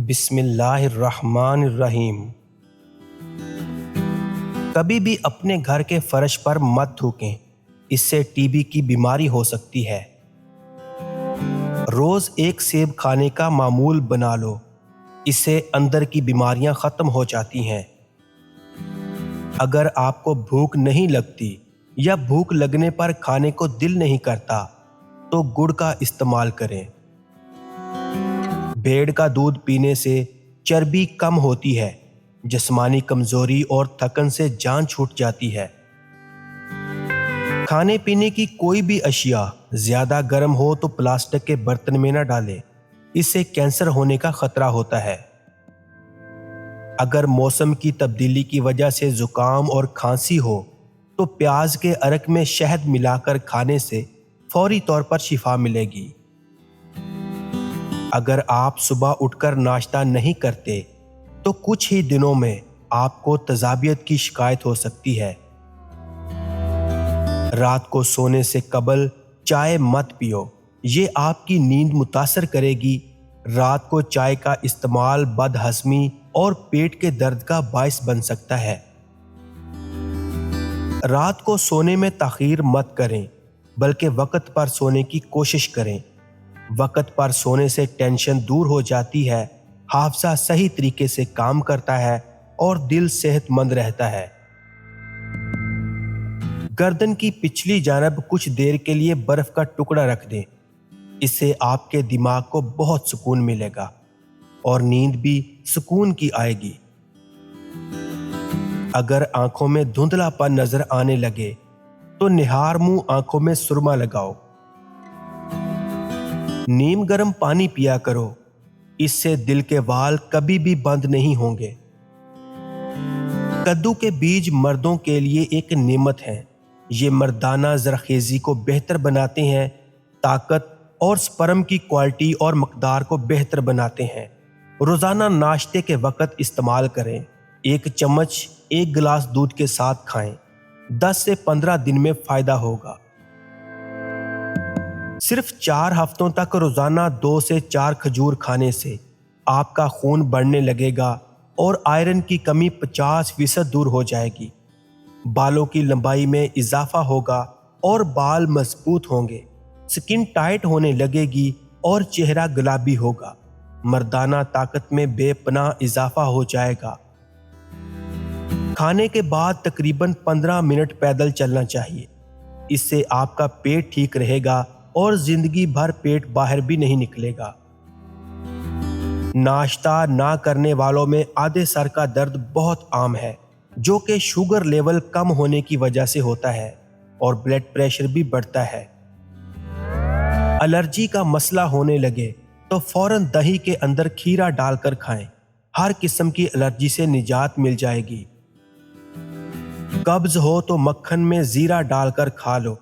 بسم اللہ الرحمن الرحیم۔ کبھی بھی اپنے گھر کے فرش پر مت تھوکیں، اس سے ٹی بی کی بیماری ہو سکتی ہے۔ روز ایک سیب کھانے کا معمول بنا لو، اس سے اندر کی بیماریاں ختم ہو جاتی ہیں۔ اگر آپ کو بھوک نہیں لگتی یا بھوک لگنے پر کھانے کو دل نہیں کرتا تو گڑ کا استعمال کریں۔ بھیڑ کا دودھ پینے سے چربی کم ہوتی ہے، جسمانی کمزوری اور تھکن سے جان چھوٹ جاتی ہے۔ کھانے پینے کی کوئی بھی اشیاء زیادہ گرم ہو تو پلاسٹک کے برتن میں نہ ڈالیں، اس سے کینسر ہونے کا خطرہ ہوتا ہے۔ اگر موسم کی تبدیلی کی وجہ سے زکام اور کھانسی ہو تو پیاز کے عرق میں شہد ملا کر کھانے سے فوری طور پر شفا ملے گی۔ اگر آپ صبح اٹھ کر ناشتہ نہیں کرتے تو کچھ ہی دنوں میں آپ کو تذابیت کی شکایت ہو سکتی ہے۔ رات کو سونے سے قبل چائے مت پیو، یہ آپ کی نیند متاثر کرے گی۔ رات کو چائے کا استعمال بد ہضمی اور پیٹ کے درد کا باعث بن سکتا ہے۔ رات کو سونے میں تاخیر مت کریں، بلکہ وقت پر سونے کی کوشش کریں۔ وقت پر سونے سے ٹینشن دور ہو جاتی ہے، حافظہ صحیح طریقے سے کام کرتا ہے اور دل صحت مند رہتا ہے۔ گردن کی پچھلی جانب کچھ دیر کے لیے برف کا ٹکڑا رکھ دیں، اس سے آپ کے دماغ کو بہت سکون ملے گا اور نیند بھی سکون کی آئے گی۔ اگر آنکھوں میں دھندلا پن نظر آنے لگے تو نہار منہ آنکھوں میں سرما لگاؤ۔ نیم گرم پانی پیا کرو، اس سے دل کے وال کبھی بھی بند نہیں ہوں گے۔ کدو کے بیج مردوں کے لیے ایک نعمت ہیں، یہ مردانہ زرخیزی کو بہتر بناتے ہیں، طاقت اور سپرم کی کوالٹی اور مقدار کو بہتر بناتے ہیں۔ روزانہ ناشتے کے وقت استعمال کریں، ایک چمچ ایک گلاس دودھ کے ساتھ کھائیں، 10 سے 15 دن میں فائدہ ہوگا۔ صرف 4 ہفتوں تک روزانہ 2 سے 4 کھجور کھانے سے آپ کا خون بڑھنے لگے گا اور آئرن کی کمی 50% دور ہو جائے گی۔ بالوں کی لمبائی میں اضافہ ہوگا اور بال مضبوط ہوں گے، سکن ٹائٹ ہونے لگے گی اور چہرہ گلابی ہوگا۔ مردانہ طاقت میں بے پناہ اضافہ ہو جائے گا۔ کھانے کے بعد تقریباً 15 منٹ پیدل چلنا چاہیے، اس سے آپ کا پیٹ ٹھیک رہے گا اور زندگی بھر پیٹ باہر بھی نہیں نکلے گا۔ ناشتہ نہ کرنے والوں میں آدھے سر کا درد بہت عام ہے، جو کہ شوگر لیول کم ہونے کی وجہ سے ہوتا ہے اور بلڈ پریشر بھی بڑھتا ہے۔ الرجی کا مسئلہ ہونے لگے تو فوراً دہی کے اندر کھیرا ڈال کر کھائیں، ہر قسم کی الرجی سے نجات مل جائے گی۔ قبض ہو تو مکھن میں زیرہ ڈال کر کھا لو،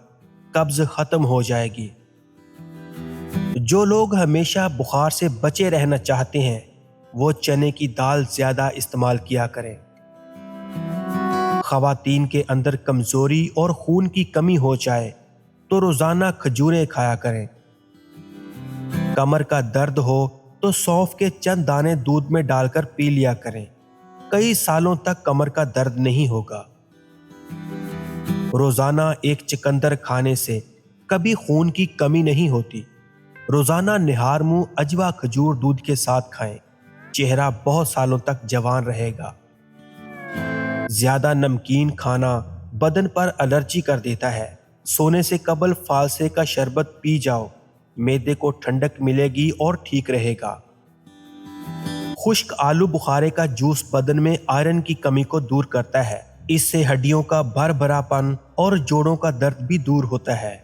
قبض ختم ہو جائے گی۔ جو لوگ ہمیشہ بخار سے بچے رہنا چاہتے ہیں وہ چنے کی دال زیادہ استعمال کیا کریں۔ خواتین کے اندر کمزوری اور خون کی کمی ہو جائے تو روزانہ کھجوریں کھایا کریں۔ کمر کا درد ہو تو سونف کے چند دانے دودھ میں ڈال کر پی لیا کریں، کئی سالوں تک کمر کا درد نہیں ہوگا۔ روزانہ ایک چقندر کھانے سے کبھی خون کی کمی نہیں ہوتی۔ روزانہ نہار منہ اجوا کھجور دودھ کے ساتھ کھائیں، چہرہ بہت سالوں تک جوان رہے گا۔ زیادہ نمکین کھانا بدن پر الرجی کر دیتا ہے، سونے سے قبل فالسے کا شربت پی جاؤ، معدے کو ٹھنڈک ملے گی اور ٹھیک رہے گا۔ خشک آلو بخارے کا جوس بدن میں آئرن کی کمی کو دور کرتا ہے، اس سے ہڈیوں کا بھر بھرا پن اور جوڑوں کا درد بھی دور ہوتا ہے۔